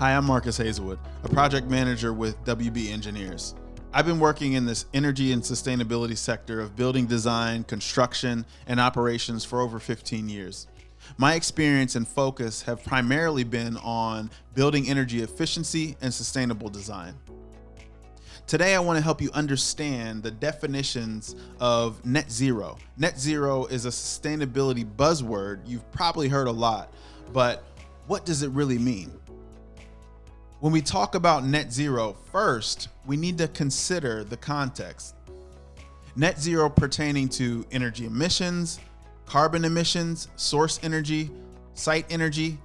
Hi, I'm Marcus Hazelwood, a project manager with WB Engineers. I've been working in this energy and sustainability sector of building design, construction, and operations for over 15 years. My experience and focus have primarily been on building energy efficiency and sustainable design. Today, I want to help you understand the definitions of net zero. Net zero is a sustainability buzzword you've probably heard a lot, but what does it really mean? When we talk about net zero, first, we need to consider the context. Net zero pertaining to energy emissions, carbon emissions, source energy, site energy,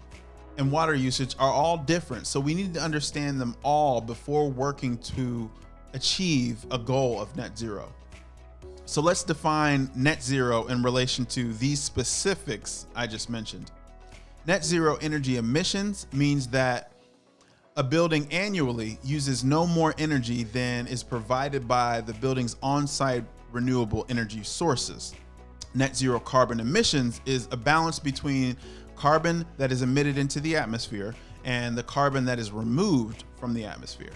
and water usage are all different. So we need to understand them all before working to achieve a goal of net zero. So let's define net zero in relation to these specifics I just mentioned. Net zero energy emissions means that a building annually uses no more energy than is provided by the building's on-site renewable energy sources. Net zero carbon emissions is a balance between carbon that is emitted into the atmosphere and the carbon that is removed from the atmosphere.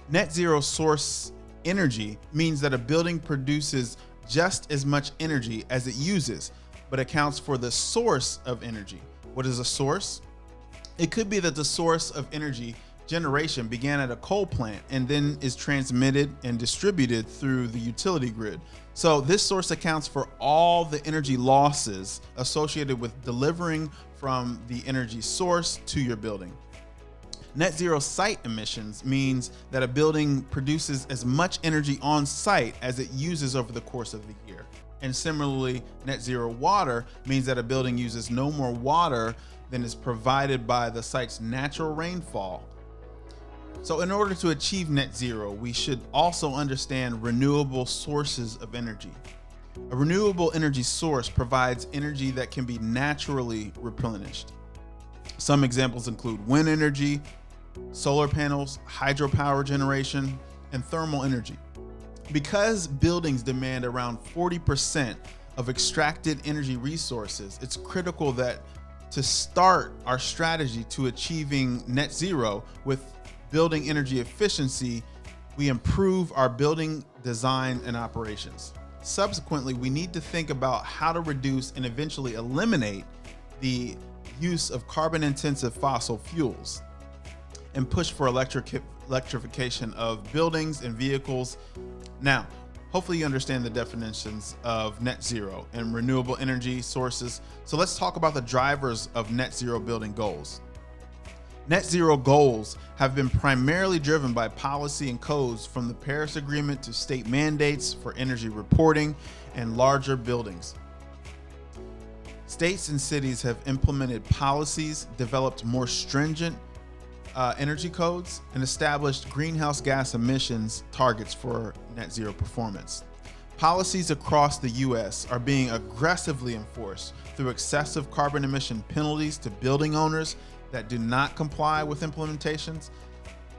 Net zero source energy means that a building produces just as much energy as it uses, but accounts for the source of energy. What is a source? It could be that the source of energy generation began at a coal plant and then is transmitted and distributed through the utility grid. So this source accounts for all the energy losses associated with delivering from the energy source to your building. Net zero site emissions means that a building produces as much energy on site as it uses over the course of the year. And similarly, net zero water means that a building uses no more water than is provided by the site's natural rainfall. So in order to achieve net zero, we should also understand renewable sources of energy. A renewable energy source provides energy that can be naturally replenished. Some examples include wind energy, solar panels, hydropower generation, and thermal energy. Because buildings demand around 40% of extracted energy resources, it's critical that to start our strategy to achieving net zero with building energy efficiency, we improve our building design and operations. Subsequently, we need to think about how to reduce and eventually eliminate the use of carbon-intensive fossil fuels and push for electrification of buildings and vehicles. Now, hopefully you understand the definitions of net zero and renewable energy sources. So let's talk about the drivers of net zero building goals. Net zero goals have been primarily driven by policy and codes, from the Paris Agreement to state mandates for energy reporting and larger buildings. States and cities have implemented policies, developed more stringent energy codes, and established greenhouse gas emissions targets for net zero performance. Policies across the U.S. are being aggressively enforced through excessive carbon emission penalties to building owners that do not comply with implementations.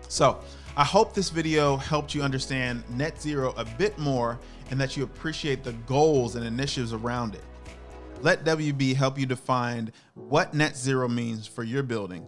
So I hope this video helped you understand net zero a bit more and that you appreciate the goals and initiatives around it. Let WB help you define what net zero means for your building.